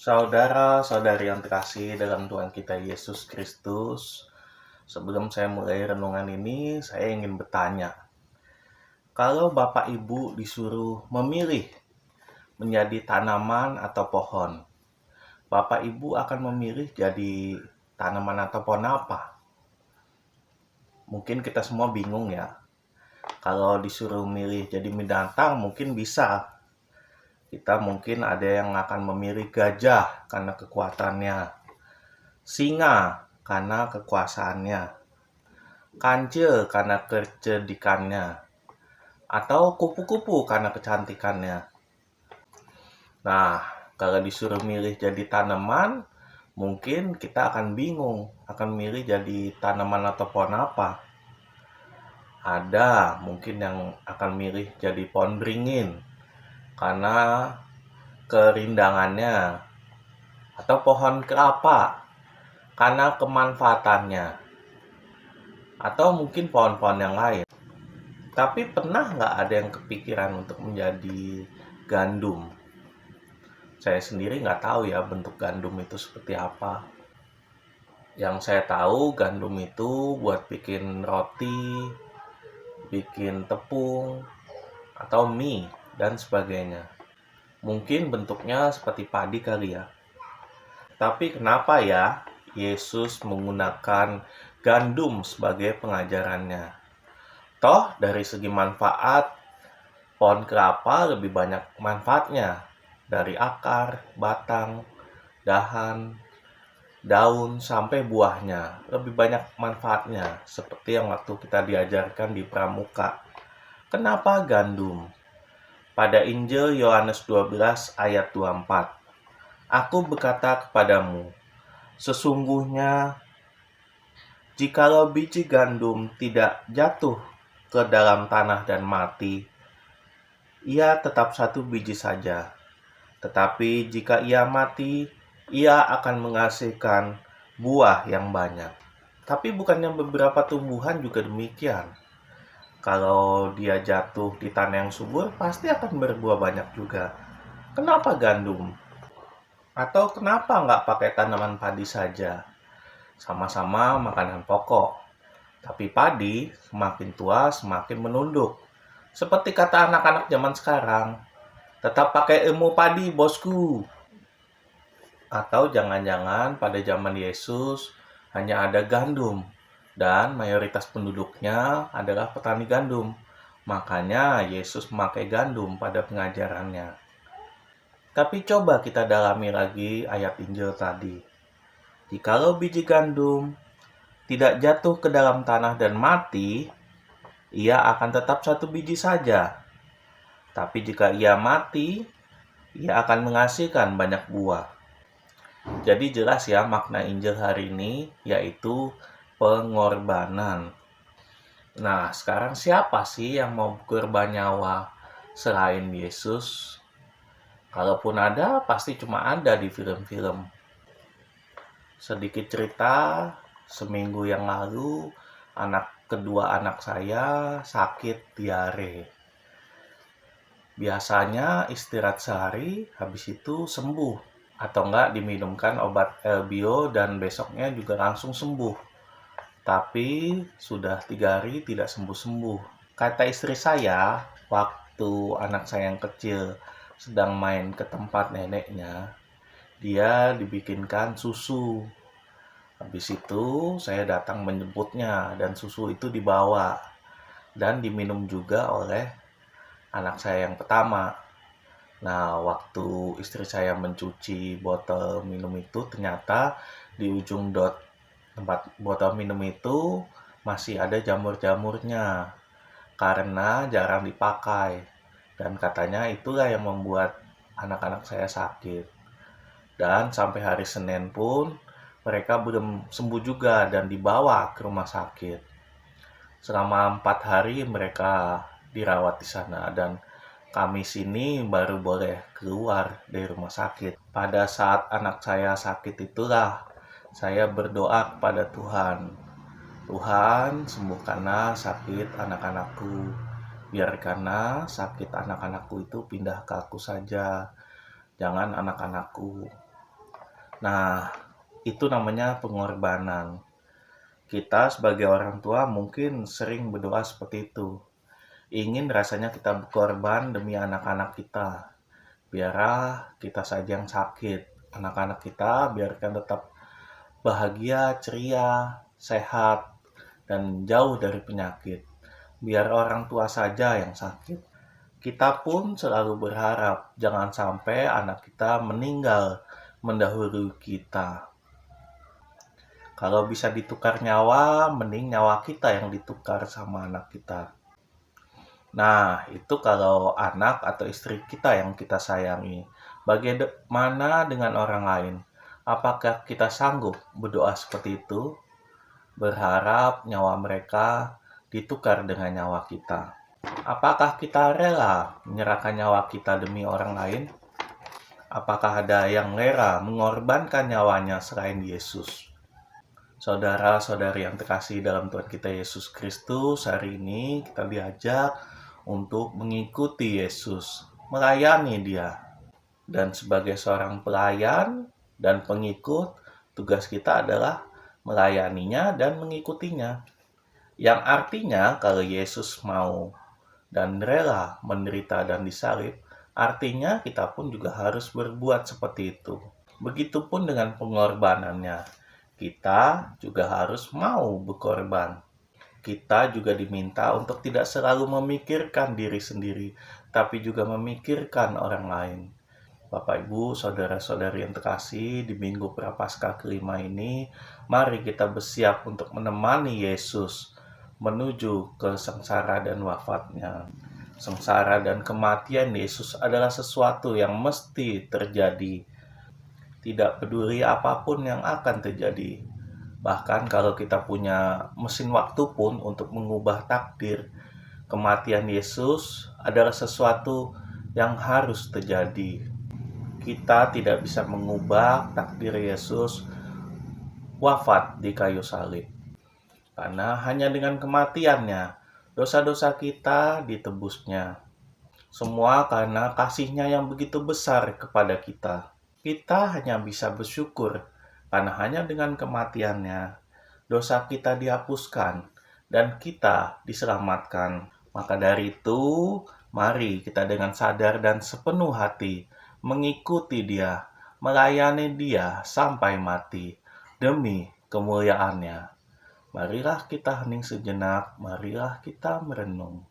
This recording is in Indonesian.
Saudara-saudari yang terkasih dalam Tuhan kita Yesus Kristus, sebelum saya mulai renungan ini, saya ingin bertanya, kalau Bapak Ibu disuruh memilih menjadi tanaman atau pohon, Bapak Ibu akan memilih jadi tanaman atau pohon apa? Mungkin kita semua bingung ya. Kalau disuruh milih jadi binatang, mungkin bisa. Kita mungkin ada yang akan memilih gajah karena kekuatannya, singa karena kekuasaannya, kancil karena kecerdikannya, atau kupu-kupu karena kecantikannya. Nah, kalau disuruh milih jadi tanaman, mungkin kita akan bingung akan milih jadi tanaman atau pohon apa. Ada mungkin yang akan milih jadi pohon beringin karena kerindangannya, atau pohon kelapa karena kemanfaatannya, atau mungkin pohon-pohon yang lain. Tapi pernah nggak ada yang kepikiran untuk menjadi gandum? Saya sendiri nggak tahu ya bentuk gandum itu seperti apa. Yang saya tahu gandum itu buat bikin roti, bikin tepung, atau mie, dan sebagainya. Mungkin bentuknya seperti padi kali ya. Tapi kenapa ya Yesus menggunakan gandum sebagai pengajarannya? Toh dari segi manfaat, pohon kelapa lebih banyak manfaatnya. Dari akar, batang, dahan, daun, sampai buahnya. Lebih banyak manfaatnya, seperti yang waktu kita diajarkan di Pramuka. Kenapa gandum? Pada Injil Yohanes 12 ayat 24. Aku berkata kepadamu, sesungguhnya jikalau biji gandum tidak jatuh ke dalam tanah dan mati, ia tetap satu biji saja. Tetapi jika ia mati, ia akan menghasilkan buah yang banyak. Tapi bukannya beberapa tumbuhan juga demikian. Kalau dia jatuh di tanah yang subur, pasti akan berbuah banyak juga. Kenapa gandum? Atau kenapa nggak pakai tanaman padi saja? Sama-sama makanan pokok. Tapi padi semakin tua semakin menunduk. Seperti kata anak-anak zaman sekarang, tetap pakai ilmu padi, bosku. Atau jangan-jangan pada zaman Yesus hanya ada gandum, dan mayoritas penduduknya adalah petani gandum. Makanya Yesus memakai gandum pada pengajarannya. Tapi coba kita dalami lagi ayat Injil tadi. Jikalau biji gandum tidak jatuh ke dalam tanah dan mati, ia akan tetap satu biji saja. Tapi jika ia mati, ia akan menghasilkan banyak buah. Jadi jelas ya makna Injil hari ini, yaitu pengorbanan. Nah, sekarang siapa sih yang mau berkorban nyawa selain Yesus? Kalaupun ada, pasti cuma ada di film-film. Sedikit cerita, seminggu yang lalu, kedua anak saya sakit diare. Biasanya istirahat sehari, habis itu sembuh. Atau enggak diminumkan obat Elbio dan besoknya juga langsung sembuh. Tapi sudah 3 hari tidak sembuh-sembuh. Kata istri saya, waktu anak saya yang kecil sedang main ke tempat neneknya, dia dibikinkan susu. Habis itu saya datang menjemputnya dan susu itu dibawa dan diminum juga oleh anak saya yang pertama. Nah, waktu istri saya mencuci botol minum itu, ternyata di ujung tempat botol minum itu masih ada jamur-jamurnya karena jarang dipakai. Dan katanya itulah yang membuat anak-anak saya sakit. Dan sampai hari Senin pun mereka belum sembuh juga dan dibawa ke rumah sakit. Selama 4 hari mereka dirawat di sana dan Kamis ini baru boleh keluar dari rumah sakit. Pada saat anak saya sakit itulah saya berdoa kepada Tuhan. Tuhan, sembuhkanlah sakit anak-anakku. Biarkanlah sakit anak-anakku itu pindah ke aku saja. Jangan anak-anakku. Nah, itu namanya pengorbanan. Kita sebagai orang tua mungkin sering berdoa seperti itu. Ingin rasanya kita berkorban demi anak-anak kita. Biarlah kita saja yang sakit. Anak-anak kita biarkan tetap bahagia, ceria, sehat, dan jauh dari penyakit. Biar orang tua saja yang sakit. Kita pun selalu berharap jangan sampai anak kita meninggal mendahului kita. Kalau bisa ditukar nyawa, mending nyawa kita yang ditukar sama anak kita. Nah, itu kalau anak atau istri kita yang kita sayangi. Bagaimana dengan orang lain? Apakah kita sanggup berdoa seperti itu? Berharap nyawa mereka ditukar dengan nyawa kita. Apakah kita rela menyerahkan nyawa kita demi orang lain? Apakah ada yang rela mengorbankan nyawanya selain Yesus? Saudara-saudari yang terkasih dalam Tuhan kita Yesus Kristus, hari ini kita diajak untuk mengikuti Yesus, melayani Dia. Dan sebagai seorang pelayan dan pengikut, tugas kita adalah melayaninya dan mengikutinya. Yang artinya kalau Yesus mau dan rela menderita dan disalib, artinya kita pun juga harus berbuat seperti itu. Begitupun dengan pengorbanannya. Kita juga harus mau berkorban. Kita juga diminta untuk tidak selalu memikirkan diri sendiri, tapi juga memikirkan orang lain. Bapak, Ibu, saudara-saudari yang terkasih, di Minggu Prapaskah kelima ini, mari kita bersiap untuk menemani Yesus menuju ke sengsara dan wafatnya. Sengsara dan kematian Yesus adalah sesuatu yang mesti terjadi. Tidak peduli apapun yang akan terjadi. Bahkan kalau kita punya mesin waktu pun untuk mengubah takdir, kematian Yesus adalah sesuatu yang harus terjadi. Kita tidak bisa mengubah takdir Yesus wafat di kayu salib. Karena hanya dengan kematiannya, dosa-dosa kita ditebusnya. Semua karena kasih-Nya yang begitu besar kepada kita. Kita hanya bisa bersyukur karena hanya dengan kematiannya, dosa kita dihapuskan dan kita diselamatkan. Maka dari itu, mari kita dengan sadar dan sepenuh hati mengikuti Dia, melayani Dia sampai mati demi kemuliaan-Nya. Marilah kita hening sejenak, marilah kita merenung.